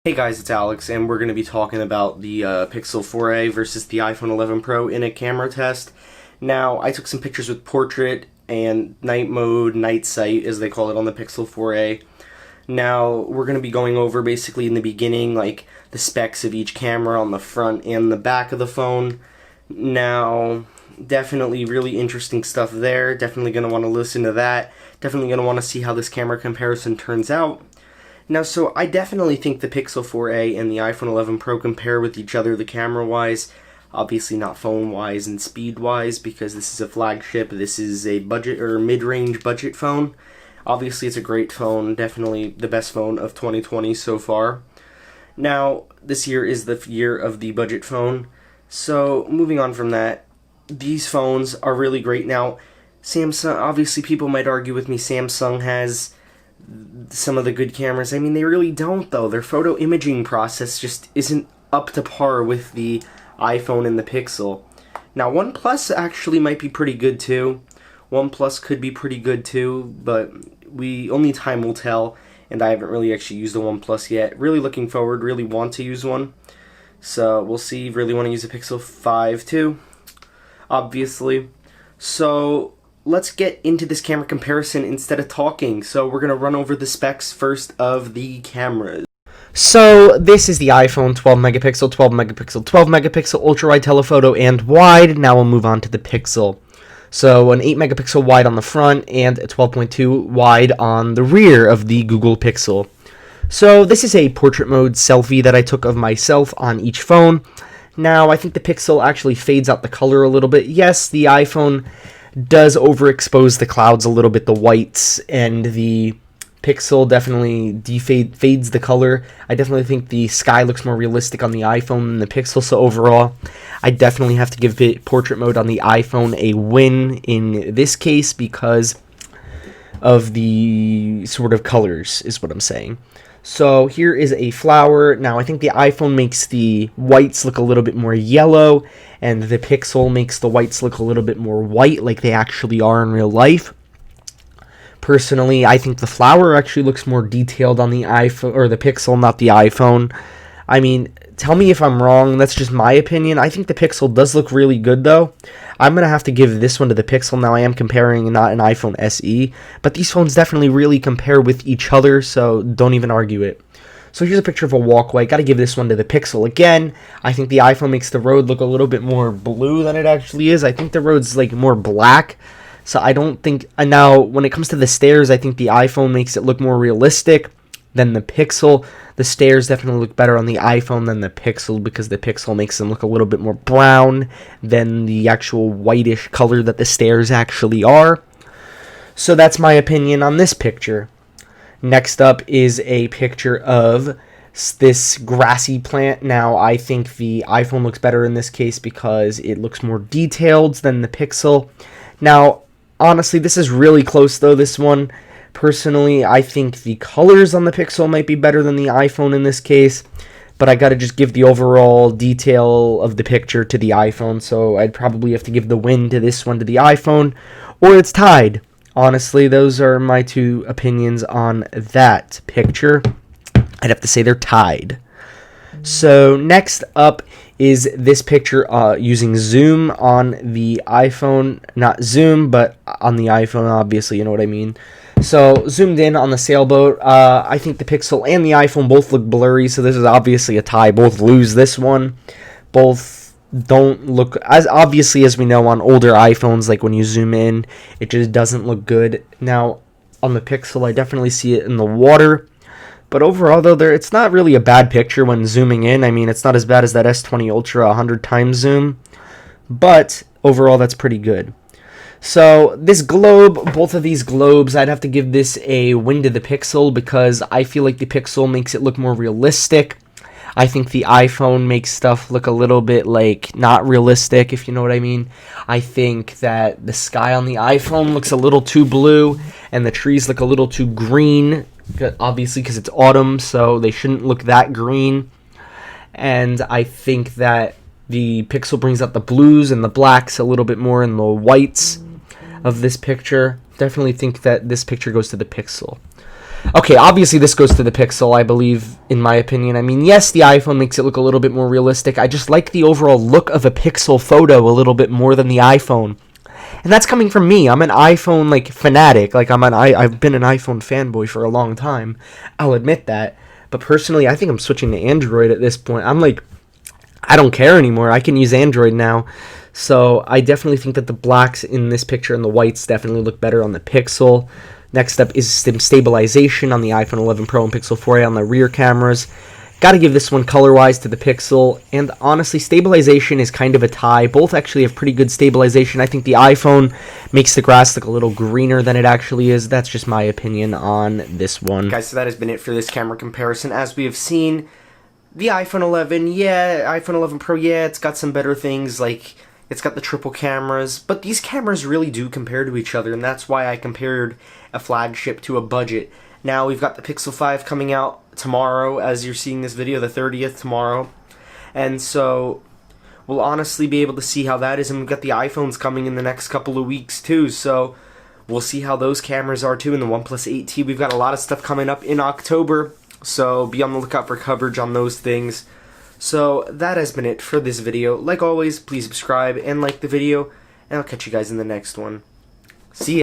Hey guys, it's Alex, and we're going to be talking about the Pixel 4a versus the iPhone 11 Pro in a camera test. Now, I took some pictures with portrait and night mode, night sight, as they call it on the Pixel 4a. Now, we're going to be going over basically in the beginning, like, the specs of each camera on the front and the back of the phone. Now, definitely really interesting stuff there. Definitely going to want to listen to that. Definitely going to want to see how this camera comparison turns out. Now, so I definitely think the Pixel 4a and the iPhone 11 Pro compare with each other, the camera-wise. Obviously not phone-wise and speed-wise, because this is a flagship. This is a budget or mid-range budget phone. Obviously, it's a great phone. Definitely the best phone of 2020 so far. Now, this year is the year of the budget phone. So, moving on from that, these phones are really great. Now, Samsung, obviously people might argue with me, Samsung has some of the good cameras. I mean, they really don't, though. Their photo imaging process just isn't up to par with the iPhone and the Pixel. Now, OnePlus actually might be pretty good, too. OnePlus could be pretty good, too, but only time will tell, and I haven't really actually used a OnePlus yet. Really looking forward, really want to use one. So, we'll see. Really want to use a Pixel 5, too, obviously. So, let's get into this camera comparison instead of talking. So we're going to run over the specs first of the cameras. So this is the iPhone 12 megapixel, 12 megapixel, 12 megapixel ultra wide telephoto and wide. Now we'll move on to the Pixel. So an 8 megapixel wide on the front and a 12.2 wide on the rear of the Google Pixel. So this is a portrait mode selfie that I took of myself on each phone. Now I think the Pixel actually fades out the color a little bit. Yes, the iPhone does overexpose the clouds a little bit, the whites, and the Pixel definitely fades the color. I definitely think the sky looks more realistic on the iPhone than the Pixel, so overall, I definitely have to give it portrait mode on the iPhone a win in this case because of the sort of colors, is what I'm saying. So here is a flower. Now I think the iPhone makes the whites look a little bit more yellow, and the Pixel makes the whites look a little bit more white like they actually are in real life. Personally, I think the flower actually looks more detailed on the iPhone or the Pixel, not the iPhone. I mean, tell me if I'm wrong. That's just my opinion. I think the Pixel does look really good, though. I'm going to have to give this one to the Pixel. Now, I am comparing not an iPhone SE, but these phones definitely really compare with each other, so don't even argue it. So here's a picture of a walkway. Got to give this one to the Pixel. Again, I think the iPhone makes the road look a little bit more blue than it actually is. I think the road's like more black. So I don't think... now, when it comes to the stairs, I think the iPhone makes it look more realistic than the Pixel. The stairs definitely look better on the iPhone than the Pixel because the Pixel makes them look a little bit more brown than the actual whitish color that the stairs actually are. So that's my opinion on this picture. Next up is a picture of this grassy plant. Now, I think the iPhone looks better in this case because it looks more detailed than the Pixel. Now, honestly, this is really close, though, this one. Personally, I think the colors on the Pixel might be better than the iPhone in this case, but I gotta just give the overall detail of the picture to the iPhone, so I'd probably have to give the win to this one to the iPhone, or it's tied. Honestly, those are my two opinions on that picture. I'd have to say they're tied. So next up is this picture using zoom on the iPhone. Not zoom, but on the iPhone, obviously, you know what I mean. So zoomed in on the sailboat. I think the Pixel and the iPhone both look blurry, so this is obviously a tie. Both lose this one. Both don't look as obviously as we know on older iPhones, like when you zoom in, it just doesn't look good. Now, on the Pixel, I definitely see it in the water. But overall, though, it's not really a bad picture when zooming in. I mean, it's not as bad as that S20 Ultra 100 times zoom. But overall, that's pretty good. So this globe, both of these globes, I'd have to give this a win to the Pixel because I feel like the Pixel makes it look more realistic. I think the iPhone makes stuff look a little bit like not realistic, if you know what I mean. I think that the sky on the iPhone looks a little too blue and the trees look a little too green, obviously because it's autumn, so they shouldn't look that green. And I think that the Pixel brings out the blues and the blacks a little bit more and the whites of this picture. Definitely think that this picture goes to the Pixel. Okay, obviously this goes to the Pixel, I believe, in my opinion. I mean, yes, the iPhone makes it look a little bit more realistic. I just like the overall look of a Pixel photo a little bit more than the iPhone. And that's coming from me. I'm an iPhone, like, fanatic. Like, I've been an iPhone fanboy for a long time. I'll admit that. But personally, I think I'm switching to Android at this point. I'm like, I don't care anymore. I can use Android now. So I definitely think that the blacks in this picture and the whites definitely look better on the Pixel. Next up is stabilization on the iPhone 11 Pro and Pixel 4a on the rear cameras. Got to give this one color-wise to the Pixel, and honestly, stabilization is kind of a tie. Both actually have pretty good stabilization. I think the iPhone makes the grass look a little greener than it actually is. That's just my opinion on this one. Guys, so that has been it for this camera comparison. As we have seen, the iPhone 11, yeah, iPhone 11 Pro, yeah, it's got some better things, like it's got the triple cameras, but these cameras really do compare to each other, and that's why I compared a flagship to a budget. Now we've got the Pixel 5 coming out tomorrow, as you're seeing this video, the 30th tomorrow, and so we'll honestly be able to see how that is, and we've got the iPhones coming in the next couple of weeks too, so we'll see how those cameras are too in the OnePlus 8T. We've got a lot of stuff coming up in October, so be on the lookout for coverage on those things. So that has been it for this video. Like always, please subscribe and like the video, and I'll catch you guys in the next one. See ya!